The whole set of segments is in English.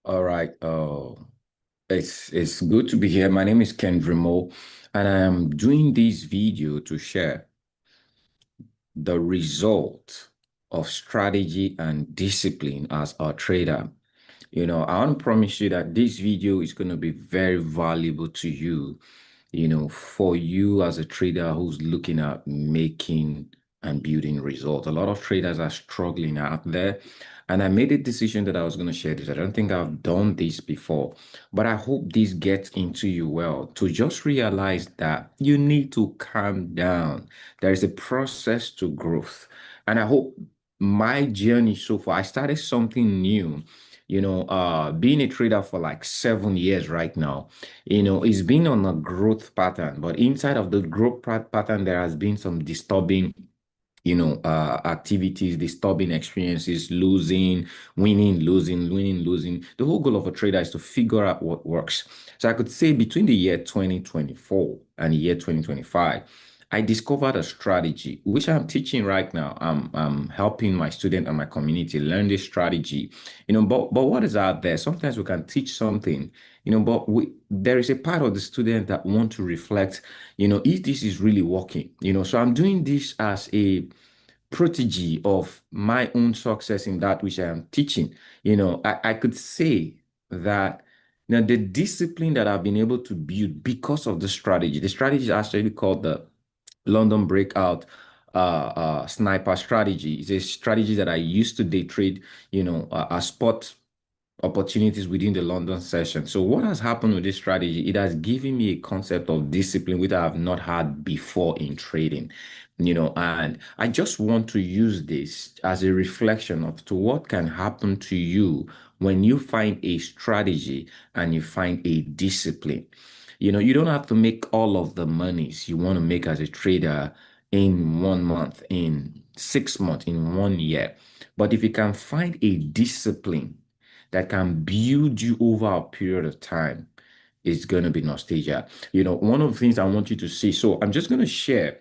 All right. It's good to be here. My name is Ken Vrimo, and I am doing this video to share the result of strategy and discipline as a trader. I want to promise you that this video is going to be very valuable to you, for you as a trader who's looking at making and building results. A lot of traders are struggling out there. And I made a decision that I was going to share this. I don't think I've done this before, but I hope this gets into you well to just realize that you need to calm down. There is a process to growth. And I hope my journey so far, I started something new, being a trader for like 7 years right now. It's been on a growth pattern, but inside of the growth pattern, there has been some disturbing, activities, disturbing experiences, losing, winning, losing, winning, losing. The whole goal of a trader is to figure out what works. So I could say between the year 2024 and the year 2025, I discovered a strategy which I'm teaching right now. I'm helping my student and my community learn this strategy. But what is out there? Sometimes we can teach something, but there is a part of the student that want to reflect, if this is really working. So I'm doing this as a protege of my own success in that which I am teaching. I could say that now the discipline that I've been able to build because of the strategy is actually called the London breakout sniper strategy. It's a strategy that I used to day trade, a spot opportunities within the London session. So what has happened with this strategy? It has given me a concept of discipline which I have not had before in trading, and I just want to use this as a reflection of to what can happen to you when you find a strategy and you find a discipline. You don't have to make all of the monies you want to make as a trader in 1 month, in 6 months, in 1 year. But if you can find a discipline that can build you over a period of time, it's going to be nostalgia. One of the things I want you to see. So I'm just going to share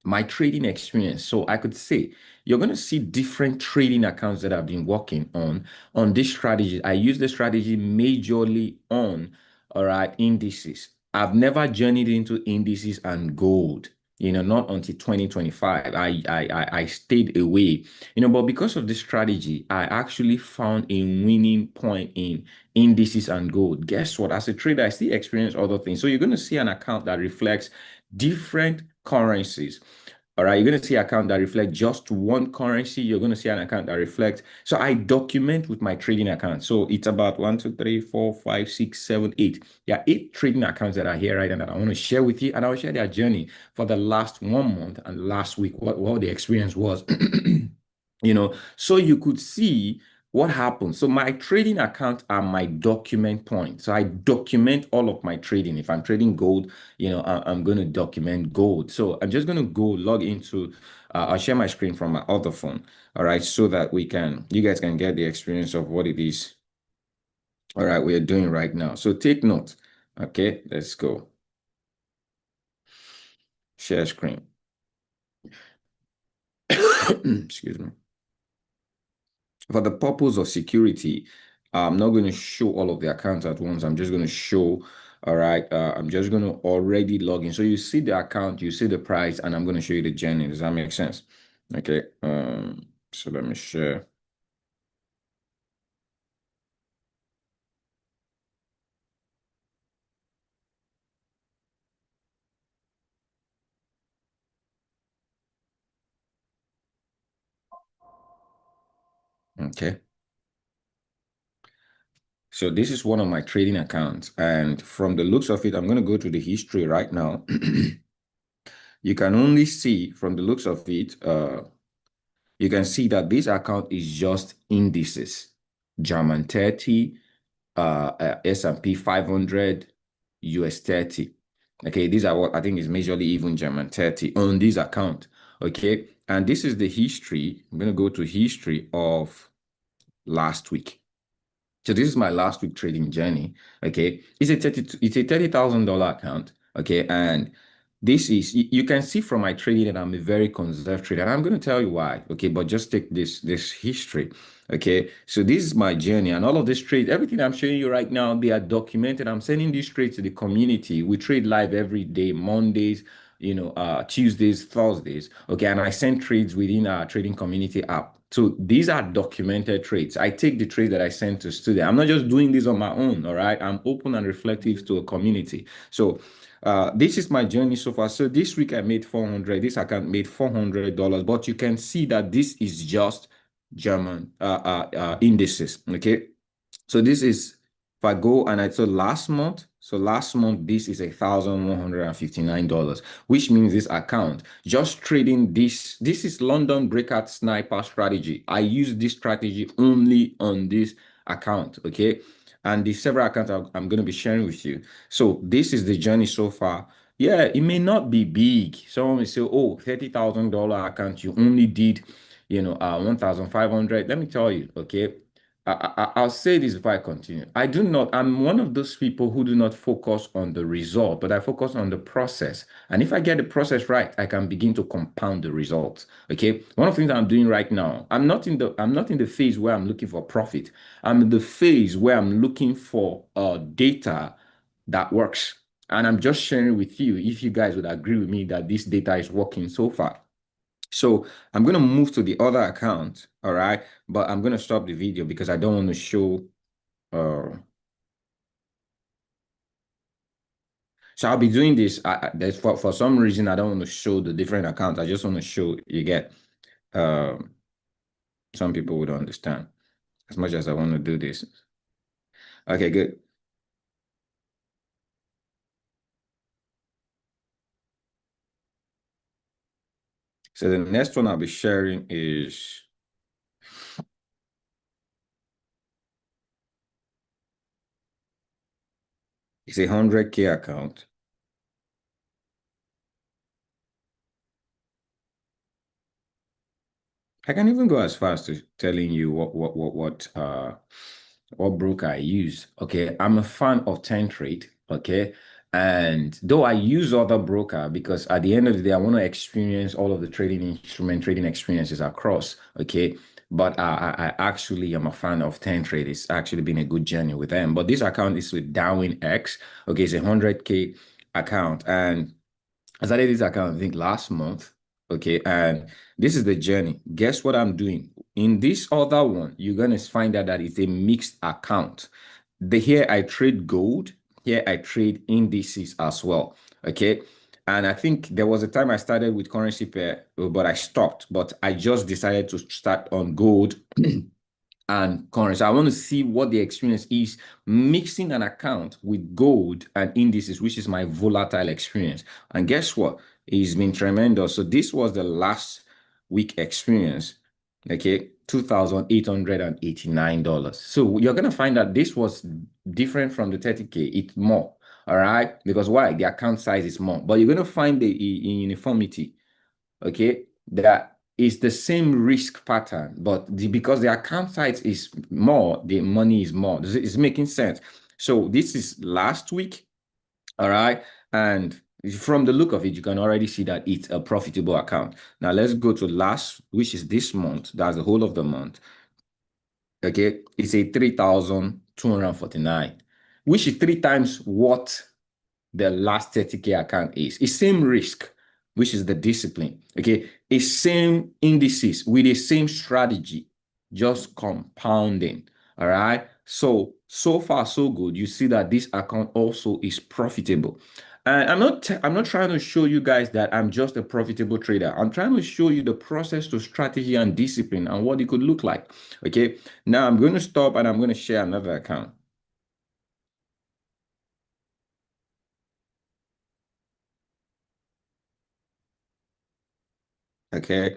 my trading experience. So I could say you're going to see different trading accounts that I've been working on this strategy. I use the strategy majorly on, all right, indices. I've never journeyed into indices and gold, not until 2025. I stayed away, but because of this strategy, I actually found a winning point in indices and gold. Guess what? As a trader, I still experience other things. So you're going to see an account that reflects different currencies. All right, you're going to see an account that reflects just one currency. You're going to see an account that reflects. So I document with my trading account. So it's about 1, 2, 3, 4, 5, 6, 7, 8. There are 8 trading accounts that are here right now that I want to share with you. And I'll share their journey for the last 1 month and last week, what the experience was. So you could see what happens. So my trading account are my document point. So I document all of my trading. If I'm trading gold, I'm going to document gold. So I'm just going to go log into, I'll share my screen from my other phone. All right. So that you guys can get the experience of what it is. All right. We are doing right now. So take note. Okay. Let's go. Share screen. Excuse me. For the purpose of security, I'm not going to show all of the accounts at once. I'm just going to show, all right, I'm just going to already log in. So you see the account, you see the price, and I'm going to show you the journey. Does that make sense? Okay. So let me share. Okay. So this is one of my trading accounts. And from the looks of it, I'm going to go to the history right now. You can only see from the looks of it, you can see that this account is just indices. German 30, S&P 500, US 30. Okay, these are what I think is majorly even German 30 on this account. Okay, and this is the history. I'm going to go to history of last week. So this is my last week trading journey. Okay, it's a $30,000 account. Okay, and This is you can see from my trading that I'm a very conservative trader, and I'm going to tell you why. Okay, but just take this history. Okay, so this is my journey, and all of this trade, everything I'm showing you right now, they are documented. I'm sending these trades to the community. We trade live every day, Mondays, Tuesdays, Thursdays. Okay, and I send trades within our trading community app. So these are documented trades. I take the trade that I send to students. I'm not just doing this on my own. All right, I'm open and reflective to a community. So this is my journey so far. So this week I made 400. This account made $400, but you can see that this is just German indices. Okay, so this is if I go and I so last month this is $1,159, which means this account just trading this is London breakout sniper strategy. I use this strategy only on this account, okay? And the several accounts I'm going to be sharing with you. So this is the journey so far. Yeah, it may not be big. Someone may say, oh, $30,000 account, you only did, 1,500. Let me tell you, okay? I'll say this before I continue. I'm one of those people who do not focus on the result, but I focus on the process. And if I get the process right, I can begin to compound the results. Okay. One of the things I'm doing right now, I'm not in the phase where I'm looking for profit. I'm in the phase where I'm looking for data that works. And I'm just sharing with you if you guys would agree with me that this data is working so far. So I'm going to move to the other account, all right? But I'm going to stop the video because I don't want to show. Uh, so I'll be doing this. There's for some reason I don't want to show the different accounts. I just want to show you get. Um, some people would understand as much as I want to do this. Okay, good. So the next one I'll be sharing is it's a 100K account. I can even go as far as to telling you what broker I use. Okay, I'm a fan of 10 trade. Okay, and though I use other broker because at the end of the day I want to experience all of the trading experiences across. Okay, but I actually am a fan of 10 trade. It's actually been a good journey with them. But this account is with Darwin X. Okay, it's a 100K account, and I started this account, I think, last month. Okay. And this is the journey. Guess what I'm doing? In this other one, you're going to find out that it's a mixed account. Here I trade gold. Here I trade indices as well. Okay. And I think there was a time I started with currency pair, but I stopped. But I just decided to start on gold and currency. I want to see what the experience is mixing an account with gold and indices, which is my volatile experience. And guess what? It's been tremendous. So this was the last week experience. Okay, $2,889. So you're gonna find that this was different from the 30K. It's more. All right, because why? The account size is more, but you're gonna find the uniformity, okay, that is the same risk pattern, but because the account size is more, the money is more. It's making sense. So this is last week, all right, and from the look of it, you can already see that it's a profitable account. Now let's go to last, which is this month. That's the whole of the month. Okay, it's a 3,249, which is three times what the last 30K account is. It's same risk, which is the discipline. Okay. It's same indices with the same strategy, just compounding. All right. So far, so good. You see that this account also is profitable. And I'm not trying to show you guys that I'm just a profitable trader. I'm trying to show you the process to strategy and discipline and what it could look like. Okay. Now I'm going to stop and I'm going to share another account. Okay.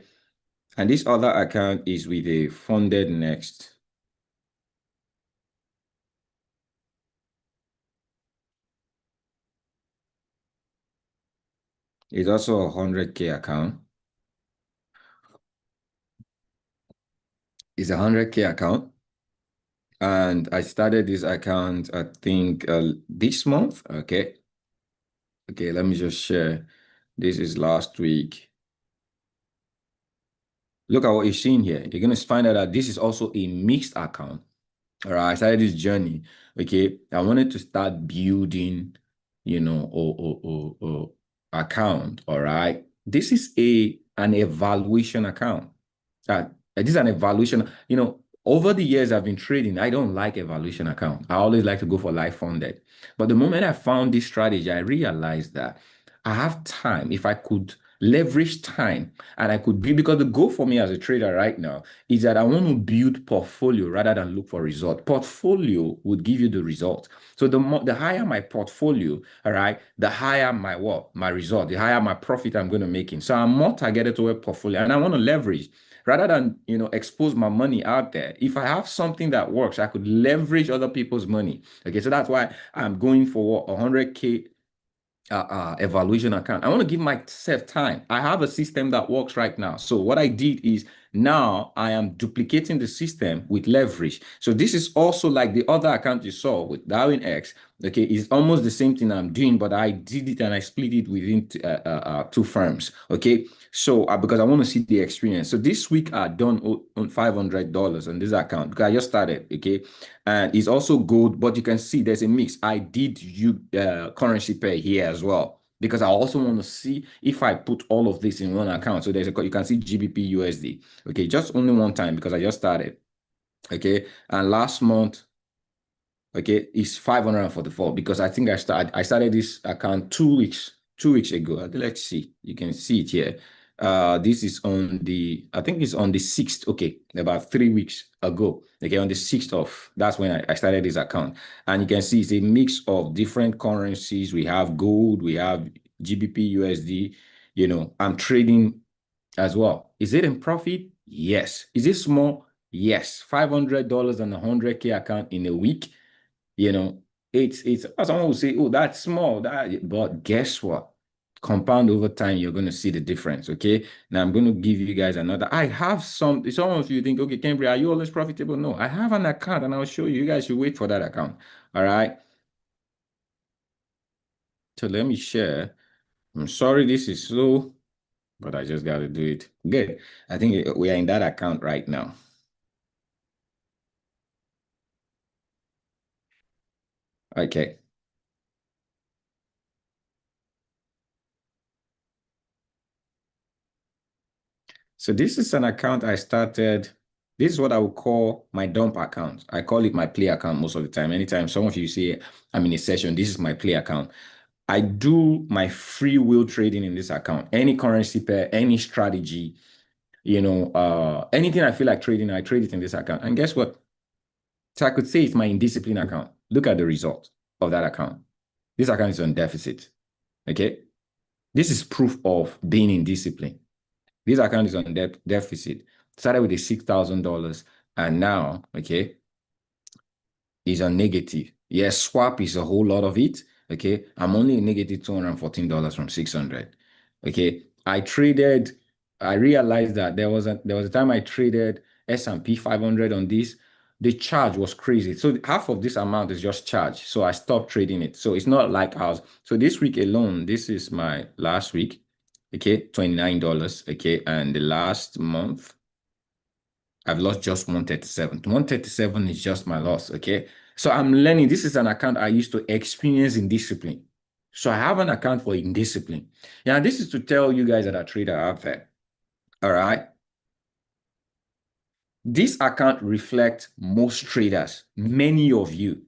And this other account is with a funded next. It's also a 100K account. It's a 100K account. And I started this account, I think, this month. Okay. Okay, let me just share. This is last week. Look at what you're seeing here. You're going to find out that this is also a mixed account. All right, I started this journey. Okay, I wanted to start building, or account. All right, this is an evaluation account. This is an evaluation. Over the years I've been trading, I don't like evaluation account. I always like to go for life funded. But the moment I found this strategy, I realized that I have time. If I could leverage time and I could be, because the goal for me as a trader right now is that I want to build portfolio rather than look for result. Portfolio would give you the result. So the higher my portfolio, all right, the higher my what? My result, the higher my profit I'm going to make in. So I'm more targeted to a portfolio and I want to leverage rather than expose my money out there. If I have something that works, I could leverage other people's money. Okay, so that's why I'm going for 100K evaluation account. I want to give myself time. I have a system that works right now. So what I did is now I am duplicating the system with leverage. So this is also like the other account you saw with Darwin X. Okay, it's almost the same thing I'm doing, but I did it and I split it within two firms. Okay, so because I want to see the experience. So this week I done on $500 on this account because I just started. Okay, and it's also good, but you can see there's a mix. I did use currency pair here as well because I also want to see if I put all of this in one account. So you can see GBP USD. Okay, just only one time because I just started. Okay, and last month, okay, it's 544 because I started this account 2 weeks ago. Let's see. You can see it here. This is I think it's on the 6th, okay, about 3 weeks ago. Okay, on the 6th that's when I started this account. And you can see it's a mix of different currencies. We have gold, we have GBP USD. I'm trading as well. Is it in profit? Yes. Is it small? Yes. $500 on a 100K account in a week. You know, it's someone will say, oh, that's small. But guess what? Compound over time, you're going to see the difference. Okay. Now I'm going to give you guys another. I have some of you think, okay, Cambry, are you always profitable? No, I have an account and I'll show you. You guys should wait for that account. All right. So let me share. I'm sorry this is slow, but I just got to do it. Good. I think we are in that account right now. Okay. So this is an account I started. This is what I would call my dump account. I call it my play account most of the time. Anytime some of you say I'm in a session, this is my play account. I do my free will trading in this account. Any currency pair, any strategy, anything I feel like trading, I trade it in this account. And guess what? So I could say it's my indiscipline account. Look at the result of that account. This account is on deficit. Okay. This is proof of being in discipline. This account is on deficit. Started with a $6,000 and now, okay, is on negative. Yes, swap is a whole lot of it. Okay, I'm only negative $214 from 600. Okay, I realized that there was a time I traded S&P 500 on this. The charge was crazy. So half of this amount is just charge. So I stopped trading it. So it's not like ours. So this week alone, this is my last week. Okay, $29. Okay, and the last month, I've lost just 137. 137 is just my loss. Okay, so I'm learning. This is an account I used to experience in discipline. So I have an account for indiscipline. Yeah, this is to tell you guys that are trader out there. All right. This account reflects most traders, many of you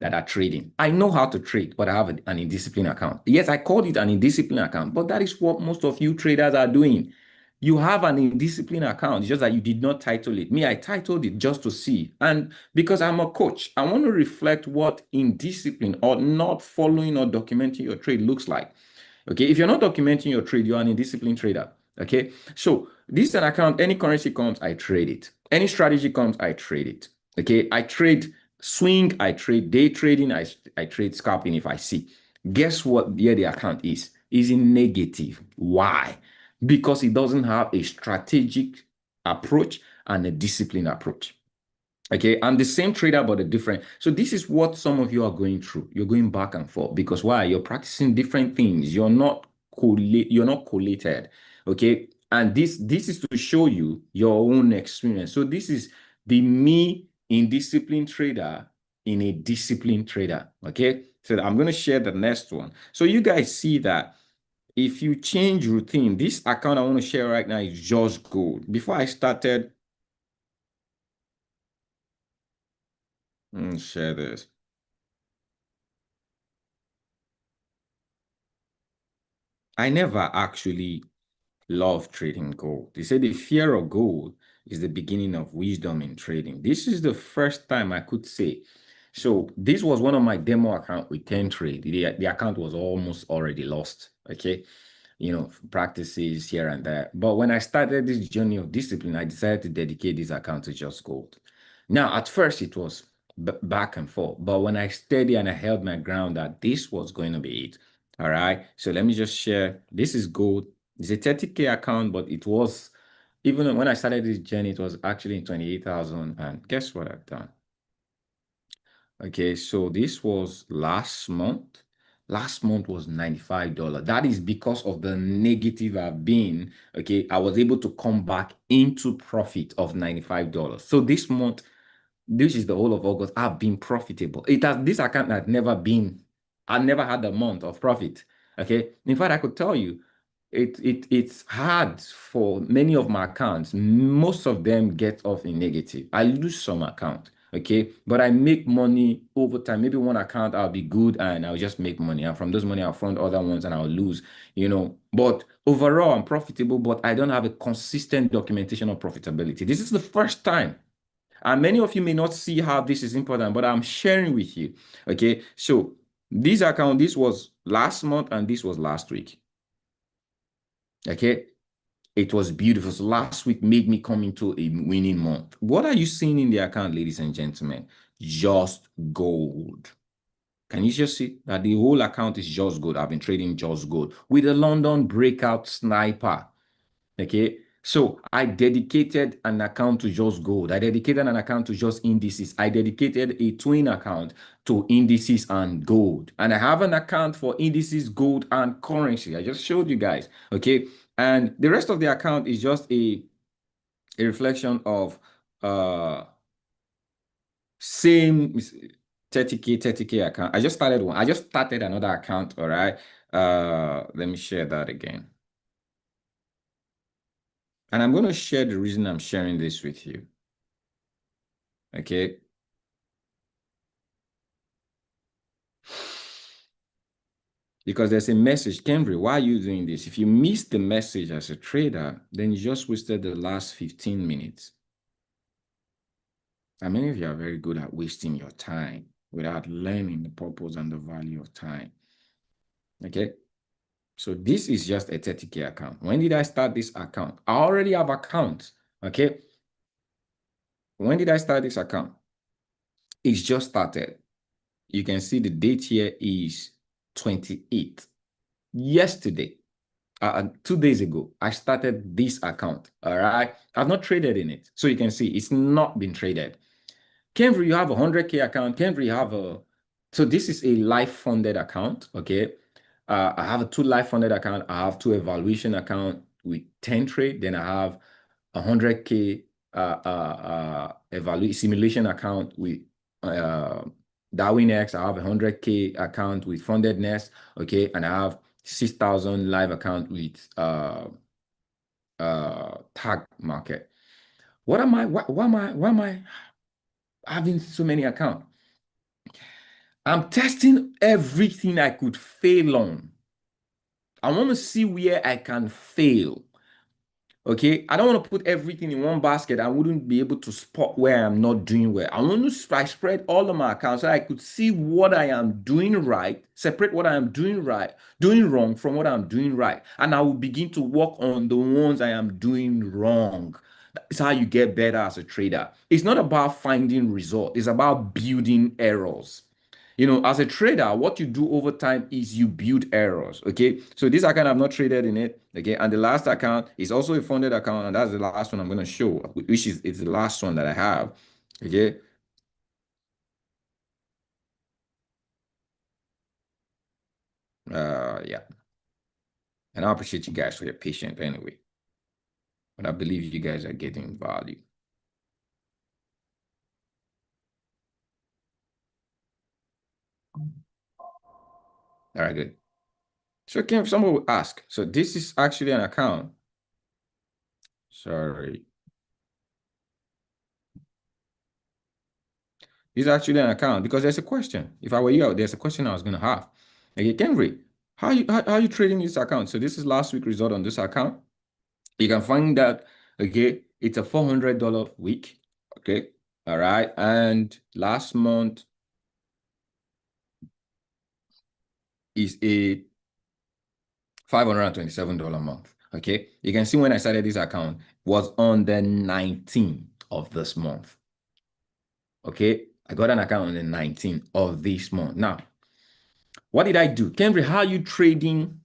that are trading. I know how to trade, but I have an indisciplined account. Yes, I called it an indisciplined account, but that is what most of you traders are doing. You have an indisciplined account, just that you did not title it. Me, I titled it just to see. And because I'm a coach, I want to reflect what indiscipline or not following or documenting your trade looks like. Okay, if you're not documenting your trade, you're an indisciplined trader. Okay, so this is an account, any currency comes, I trade it. Any strategy comes, I trade it. Okay, I trade swing, I trade day trading, I trade scalping if I see. Guess what? Here the account is in negative. Why? Because it doesn't have a strategic approach and a disciplined approach. Okay, I'm the same trader, but a different. So this is what some of you are going through. You're going back and forth because why? You're practicing different things. You're not you're not collated. Okay. And this is to show you your own experience. So this is the me indisciplined trader in a disciplined trader. Okay. So I'm going to share the next one. So you guys see that if you change routine, this account I want to share right now is just gold. Before I started, share this. I never actually love trading gold. They say the fear of gold is the beginning of wisdom in trading. This is the first time I could say. So this was one of my demo account with 10 trade. The account was almost already lost. Okay. Practices here and there. But when I started this journey of discipline, I decided to dedicate this account to just gold. Now, at first, it was back and forth. But when I steady and I held my ground that this was going to be it. All right. So let me just share. This is gold. It's a 30K account, but it was, even when I started this journey, it was actually in 28,000. And guess what I've done? Okay, so this was last month. Last month was $95. That is because of the negative I've been. Okay, I was able to come back into profit of $95. So this month, this is the whole of August, I've been profitable. This account had never been, I never had a month of profit. Okay. In fact, I could tell you, it's hard for many of my accounts. Most of them get off in negative. I lose some account. Okay. But I make money over time. Maybe one account I'll be good and I'll just make money. And from those money, I'll fund other ones and I'll lose. But overall, I'm profitable, but I don't have a consistent documentation of profitability. This is the first time. And many of you may not see how this is important, but I'm sharing with you. Okay. So this was last month and this was last week. Okay. It was beautiful. So last week made me come into a winning month. What are you seeing in the account, ladies and gentlemen? Just gold. Can you just see that the whole account is just gold? I've been trading just gold with a London breakout sniper. Okay. So I dedicated an account to just gold. I dedicated an account to just indices. I dedicated a twin account to indices and gold. And I have an account for indices, gold, and currency. I just showed you guys. Okay. And the rest of the account is just a reflection of same 30K account. I just started one. I just started another account. All right. Let me share that again. And I'm going to share the reason I'm sharing this with you. Okay. Because there's a message, Kendry, why are you doing this? If you miss the message as a trader, then you just wasted the last 15 minutes. And many of you are very good at wasting your time without learning the purpose and the value of time. Okay. So this is just a 30K account. When did I start this account? I already have accounts. Okay. When did I start this account? It's just started. You can see the date here is 28th. Yesterday, 2 days ago, I started this account. All right. I've not traded in it. So you can see it's not been traded. Kenry, you have a 100K account. Kenry, you have so this is a life funded account. Okay. I have a 2 life funded account. I have 2 evaluation account with 10 trade. Then I have a 100K simulation account with DarwinX. I have a 100K account with fundedness. Okay. And I have 6,000 live account with tag market. Why am I having so many accounts? I'm testing everything I could fail on. I want to see where I can fail. Okay, I don't want to put everything in one basket. I wouldn't be able to spot where I'm not doing well. I want to spread all of my accounts so I could see what I am doing right, separate what I am doing right, doing wrong from what I'm doing right. And I will begin to work on the ones I am doing wrong. That's how you get better as a trader. It's not about finding results, it's about building errors. As a trader, what you do over time is you build errors. Okay. So this account I've not traded in it. Okay. And the last account is also a funded account. And that's the last one I'm going to show, which is it's the last one that I have. Okay. Yeah. And I appreciate you guys for your patience anyway. But I believe you guys are getting value. All right, good. So Kim, someone will ask, so this is actually an account. Sorry. This is actually an account because there's a question. If I were you, there's a question I was going to have. Okay, Kenry, how you trading this account? So this is last week result on this account. You can find that, okay, it's a $400 week. Okay. All right. And last month is a $527 month. Okay. You can see when I started this account was on the 19th of this month. Okay. I got an account on the 19th of this month. Now, what did I do? Kendrick, how are you trading?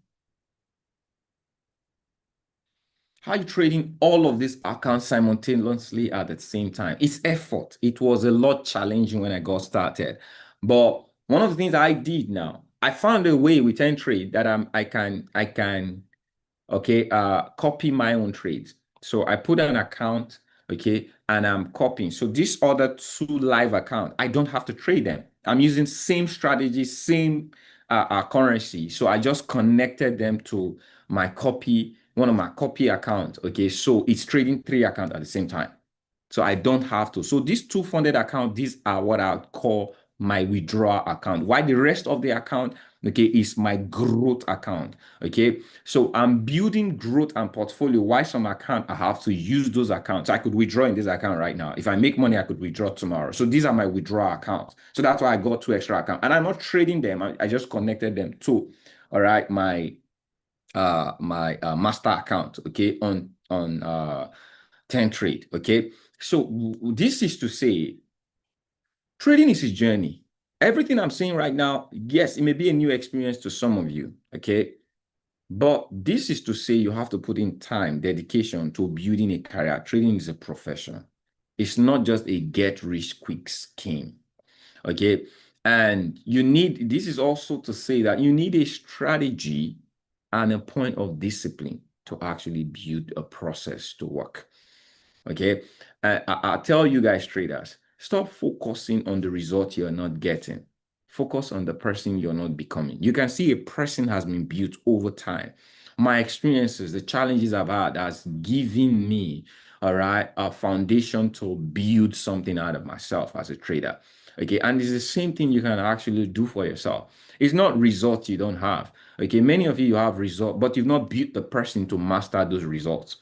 How are you trading all of these accounts simultaneously at the same time? It's effort. It was a lot challenging when I got started. But one of the things I did now, I found a way with Trade that I can okay, copy my own trades. So I put an account, okay, and I'm copying. So these other two live account, I don't have to trade them. I'm using same strategy, same currency. So I just connected them to my copy, one of my copy accounts. Okay, so it's trading three accounts at the same time. So I don't have to. So these two funded accounts, these are what I would call my withdrawal account. Why the rest of the account, okay, is my growth account. Okay, so I'm building growth and portfolio. Why some account I have to use those accounts. I could withdraw in this account right now. If I make money, I could withdraw tomorrow. So these are my withdrawal accounts. So that's why I got two extra accounts, and I'm not trading them. I just connected them to, all right, my master account. Okay, on 10 trade. Okay, so this is to say, trading is a journey. Everything I'm saying right now, yes, it may be a new experience to some of you. Okay, but this is to say you have to put in time, dedication to building a career. Trading is a profession. It's not just a get rich quick scheme. Okay. And you need, this is also to say that you need a strategy and a point of discipline to actually build a process to work. Okay. I tell you guys, traders, stop focusing on the result you're not getting. Focus on the person you're not becoming. You can see a person has been built over time. My experiences, the challenges I've had has given me, all right, a foundation to build something out of myself as a trader. Okay. And it's the same thing you can actually do for yourself. It's not results you don't have. Okay. Many of you have results, but you've not built the person to master those results.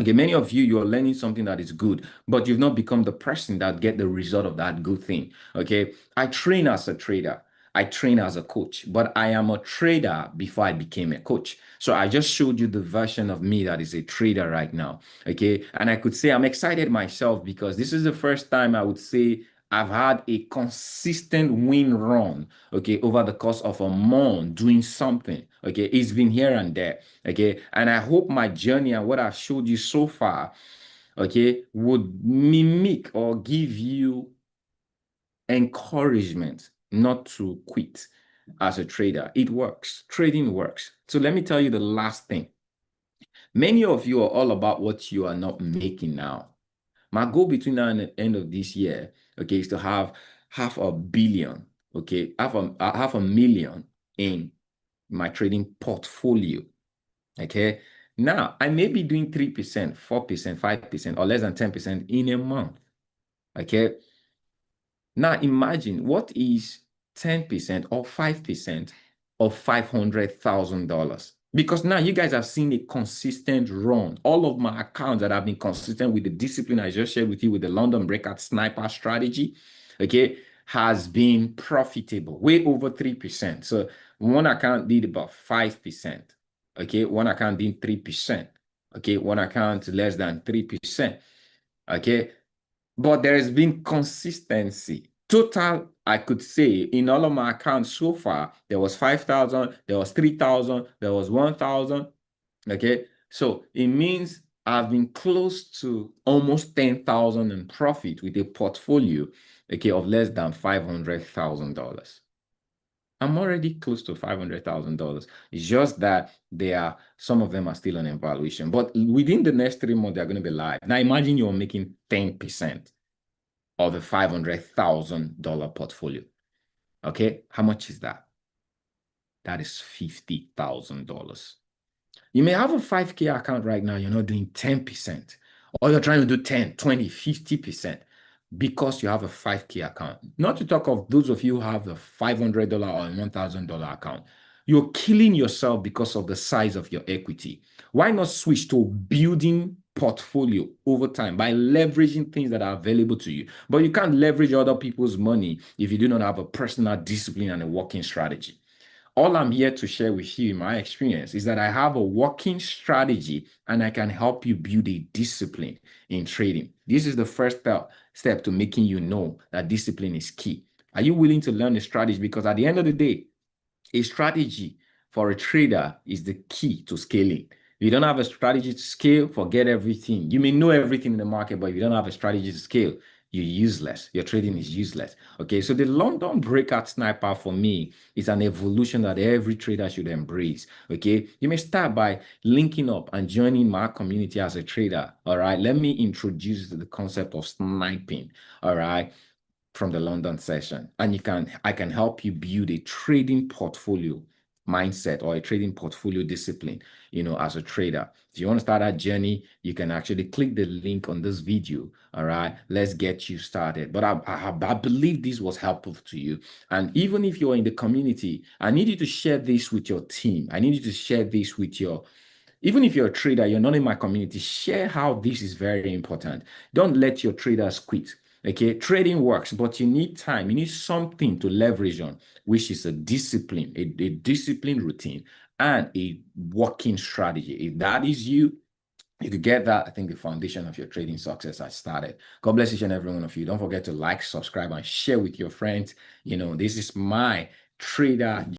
Okay, many of you, you're learning something that is good, but you've not become the person that get the result of that good thing. Okay, I train as a trader. I train as a coach, but I am a trader before I became a coach. So I just showed you the version of me that is a trader right now. Okay, and I could say I'm excited myself because this is the first time I would say I've had a consistent win run, okay, over the course of a month doing something. Okay, it's been here and there. Okay, and I hope my journey and what I've showed you so far, okay, would mimic or give you encouragement not to quit as a trader. It works. Trading works. So let me tell you the last thing. Many of you are all about what you are not making now. My goal between now and the end of this year, okay, is to have half a billion, okay, half a million in my trading portfolio. Okay. Now I may be doing 3%, 4%, 5%, or less than 10% in a month. Okay. Now imagine what is 10% or 5% of $500,000. Because now you guys have seen a consistent run. All of my accounts that have been consistent with the discipline I just shared with you with the London breakout sniper strategy, okay, has been profitable, way over 3%. So one account did about 5%. Okay, one account did 3%. Okay, one account less than 3%. Okay, but there has been consistency. Total, I could say, in all of my accounts so far, there was 5,000, there was 3,000, there was 1,000. Okay. So it means I've been close to almost 10,000 in profit with a portfolio, okay, of less than $500,000. I'm already close to $500,000. It's just that some of them are still on evaluation, but within the next 3 months, they're going to be live. Now imagine you're making 10% of a $500,000 portfolio. Okay. How much is that? That is $50,000. You may have a 5K account right now, you're not doing 10%, or you're trying to do 10, 20, 50% because you have a 5K account. Not to talk of those of you who have a $500 or $1,000 account. You're killing yourself because of the size of your equity. Why not switch to building portfolio over time by leveraging things that are available to you? But you can't leverage other people's money if you do not have a personal discipline and a working strategy. All I'm here to share with you, my experience, is that I have a working strategy and I can help you build a discipline in trading. This is the first step to making you know that discipline is key. Are you willing to learn the strategy? Because at the end of the day, a strategy for a trader is the key to scaling. If you don't have a strategy to scale, forget everything. You may know everything in the market, but if you don't have a strategy to scale, you're useless. Your trading is useless. Okay, so the London breakout sniper for me is an evolution that every trader should embrace. Okay, you may start by linking up and joining my community as a trader. All right, let me introduce the concept of sniping. All right, from the London session, and I can help you build a trading portfolio mindset or a trading portfolio discipline, as a trader. If you want to start that journey, you can actually click the link on this video. All right, let's get you started. But I believe this was helpful to you. And even if you're in the community, I need you to share this with your team. I need you to share this with even if you're a trader, you're not in my community, share how this is very important. Don't let your traders quit. Okay, trading works, but you need time. You need something to leverage on, which is a discipline, a discipline routine, and a working strategy. If that is you could get that. I think the foundation of your trading success has started. God bless each and every one of you. Don't forget to like, subscribe, and share with your friends. This is my trader